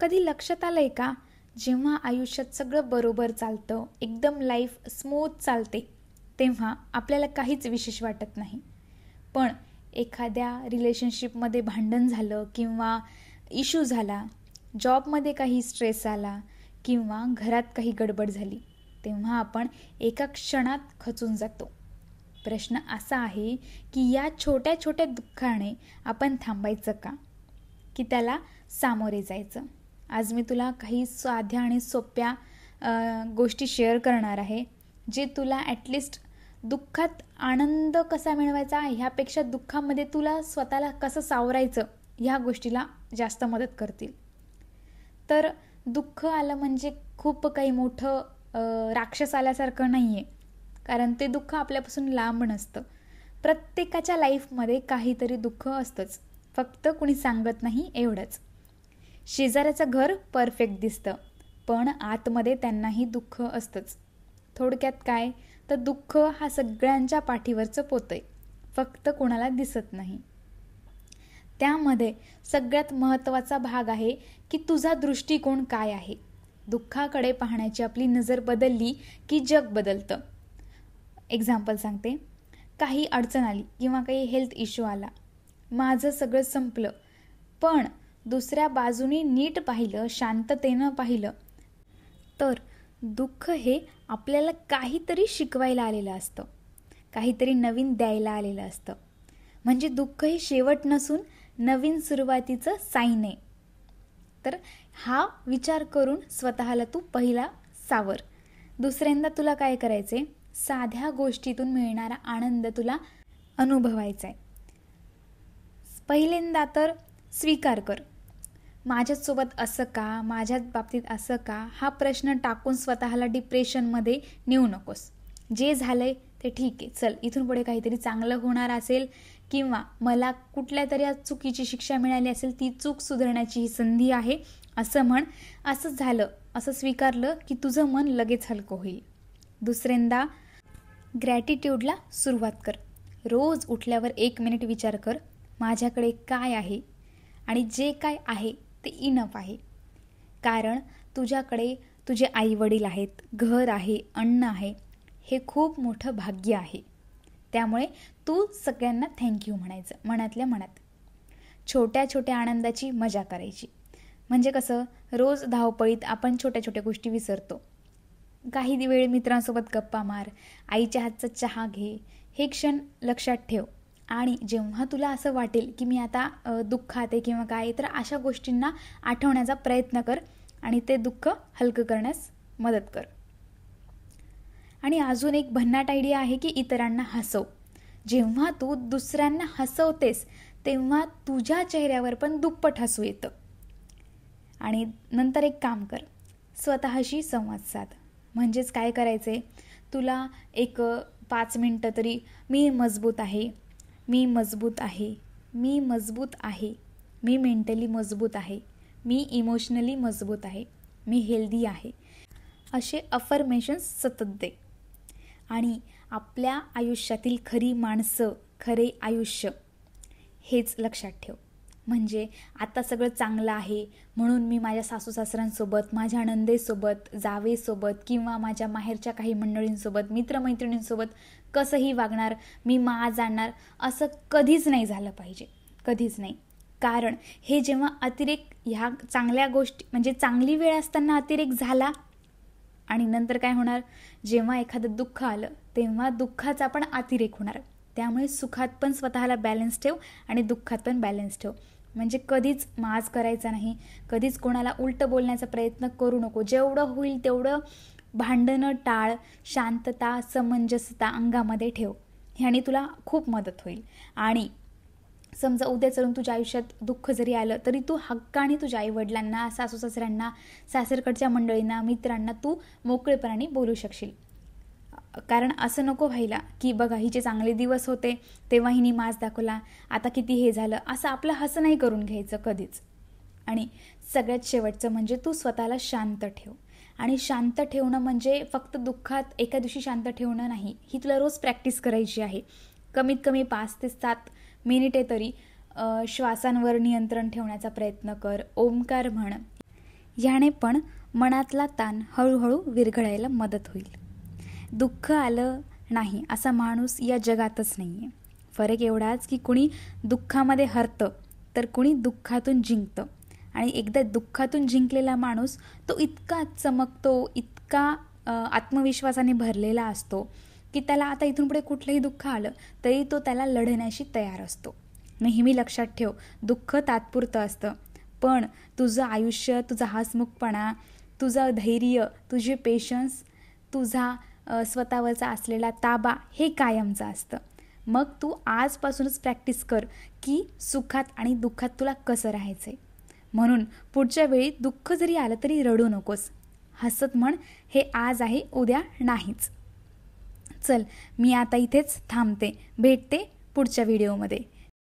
कधी लक्षात आलंय का, जेव्हा आयुष्यात सगळं बरोबर चालतं, एकदम लाईफ स्मूथ चालते, तेव्हा आपल्याला काहीच विशेष वाटत नाही. पण एखाद्या रिलेशनशिपमध्ये भांडण झालं किंवा इश्यू झाला, जॉबमध्ये काही स्ट्रेस आला किंवा घरात काही गडबड झाली, तेव्हा आपण एका क्षणात खचून जातो. प्रश्न असा आहे की या छोट्या छोट्या दुःखाने आपण थांबायचं का, की त्याला सामोरे जायचं? आज मी तुला काही साध्या आणि सोप्या गोष्टी शेअर करणार आहे, जे तुला ॲटलिस्ट दुःखात आनंद कसा मिळवायचा, ह्यापेक्षा दुःखामध्ये तुला स्वतःला कसं सावरायचं, ह्या गोष्टीला जास्त मदत करतील. तर दुःख आलं म्हणजे खूप काही मोठं राक्षस आल्यासारखं नाही आहे, कारण ते दुःख आपल्यापासून लांब नसतं. प्रत्येकाच्या लाईफमध्ये काहीतरी दुःख असतंच, फक्त कुणी सांगत नाही एवढंच. शेजाऱ्याचं घर परफेक्ट दिसतं, पण आतमध्ये त्यांनाही दुःख असतंच. थोडक्यात काय, तर दुःख हा सगळ्यांच्या पाठीवरचं पोतं आहे, फक्त कोणाला दिसत नाही. त्यामध्ये सगळ्यात महत्त्वाचा भाग आहे की तुझा दृष्टिकोन काय आहे. दुःखाकडे पाहण्याची आपली नजर बदलली की जग बदलतं. एक्झाम्पल सांगते. काही अडचण आली किंवा काही हेल्थ इश्यू आला, माझं सगळं संपलं, पण दुसऱ्या बाजूने नीट पाहिलं, शांततेनं पाहिलं, तर दुःख हे आपल्याला काहीतरी शिकवायला आलेलं असतं, काहीतरी नवीन द्यायला आलेलं असतं. म्हणजे दुःख हे शेवट नसून नवीन सुरुवातीचं साईन आहे. तर हा विचार करून स्वतःला तू पहिला सावर. दुसऱ्यांदा तुला काय करायचे, साध्या गोष्टीतून मिळणारा आनंद तुला अनुभवायचा आहे. पहिल्यांदा तर स्वीकार कर. माझ्यासोबत असं का, माझ्याच बाबतीत असं का, हा प्रश्न टाकून स्वतःला डिप्रेशनमध्ये नेऊ नकोस. जे झालंय ते ठीक आहे, चल इथून पुढे काहीतरी चांगलं होणार असेल, किंवा मला कुठल्या तरी चुकीची शिक्षा मिळाली असेल, ती चूक सुधारण्याची ही संधी आहे, असं म्हण. असं झालं, असं स्वीकारलं की तुझं मन लगेच हलकं होईल. दुसऱ्यांदा ग्रॅटिट्यूडला सुरुवात कर. रोज उठल्यावर 1 मिनिट विचार कर, माझ्याकडे काय आहे, आणि जे काय आहे ते इनफ आहे. कारण तुझ्याकडे तुझे आईवडील आहेत, घर आहे, अन्न आहे, हे खूप मोठं भाग्य आहे. त्यामुळे तू सगळ्यांना थँक्यू म्हणायचं मनातल्या मनात. छोट्या छोट्या आनंदाची मजा करायची. म्हणजे कसं, रोज धावपळीत आपण छोट्या छोट्या गोष्टी विसरतो. काही वेळ मित्रांसोबत गप्पा मार, आईच्या हातचा चहा घे, हे क्षण लक्षात ठेव. आणि जेव्हा तुला असं वाटेल की मी आता दुःखात आहे किंवा काय, तर अशा गोष्टींना आठवण्याचा प्रयत्न कर आणि ते दुःख हलकं करण्यास मदत कर. आणि अजून एक भन्नाट आयडिया आहे की इतरांना हसव. जेव्हा तू दुसऱ्यांना हसवतेस तेव्हा तुझ्या चेहऱ्यावर पण दुप्पट हसू येतं. आणि नंतर एक काम कर, स्वतःशी संवाद साध. म्हणजेच काय करायचे, तुला एक 5 मिनटं तरी मी मजबूत आहे, मी मजबूत आहे, मी मजबूत आहे, मी मेंटली मजबूत आहे, मी इमोशनली मजबूत आहे, मी हेल्दी आहे, असे अफर्मेशन्स सतत दे. आणि आपल्या आयुष्यातील खरी माणसं, खरे आयुष्य हेच लक्षात ठेव. म्हणजे आता सगळं चांगलं आहे म्हणून मी माझ्या सासू सासऱ्यांसोबत, माझ्या नंदेसोबत, जावेसोबत किंवा माझ्या माहेरच्या काही मंडळींसोबत, मित्रमैत्रिणींसोबत कसंही वागणार, मी माज आणणार, असं कधीच नाही झालं पाहिजे, कधीच नाही. कारण हे जेव्हा अतिरेक, ह्या चांगल्या गोष्टी म्हणजे चांगली वेळ असताना अतिरेक झाला, आणि नंतर काय होणार, जेव्हा एखादं दुःख आलं तेव्हा दुःखाचा पण अतिरेक होणार. त्यामुळे सुखात पण स्वतःला बॅलन्स ठेव आणि दुःखात पण बॅलन्स ठेव. म्हणजे कधीच माज करायचा नाही, कधीच कोणाला उलटं बोलण्याचा प्रयत्न करू नको. जेवढं होईल तेवढं भांडणं टाळ, शांतता, समंजसता अंगामध्ये ठेव. ह्याने तुला खूप मदत होईल. आणि समजा उद्या चलून तुझ्या आयुष्यात दुःख जरी आलं तरी तू हक्काने तुझ्या आईवडिलांना, सासू सासऱ्यांना, सासरकडच्या मंडळींना, मित्रांना तू मोकळेपणाने बोलू शकशील. कारण असं नको व्हायला की बघा हिचे चांगले दिवस होते तेव्हा हिने माज दाखवला, आता किती हे झालं, असं आपलं हसं नाही करून घ्यायचं कधीच. आणि सगळ्यात शेवटचं म्हणजे तू स्वतःला शांत ठेव. आणि शांत ठेवणं म्हणजे फक्त दुःखात एका दिवशी शांत ठेवणं नाही, ही तुला रोज प्रॅक्टिस करायची आहे. कमीत कमी 5 ते 7 मिनिटे तरी श्वासांवर नियंत्रण ठेवण्याचा प्रयत्न कर. ओमकार म्हण. याने पण मनातला ताण हळूहळू विरघळायला मदत होईल. दुःख आलं नाही असा माणूस या जगातच नाही आहे. फरक एवढाच की कुणी दुःखामध्ये हरतं तर कुणी दुःखातून जिंकतं. आणि एकदा दुःखातून जिंकलेला माणूस तो इतका चमकतो, इतका आत्मविश्वासाने भरलेला असतो की त्याला आता इथून पुढे कुठलंही दुःख आलं तरी तो त्याला लढण्याशी तयार असतो. नेहमी लक्षात ठेव, दुःख तात्पुरतं असतं, पण तुझं आयुष्य, तुझा हसमुखपणा, तुझं धैर्य, तुझे पेशन्स, तुझा स्वतःवरचा असलेला ताबा हे कायमचं असतं. मग तू आजपासूनच प्रॅक्टिस कर की सुखात आणि दुःखात तुला कसं राहायचं आहे. म्हणून पुढच्या वेळी दुःख जरी आलं तरी रडू नकोस. हसत म्हण, हे आज आहे, उद्या नाहीच. चल, मी आता इथेच थांबते. भेटते पुढच्या व्हिडिओमध्ये.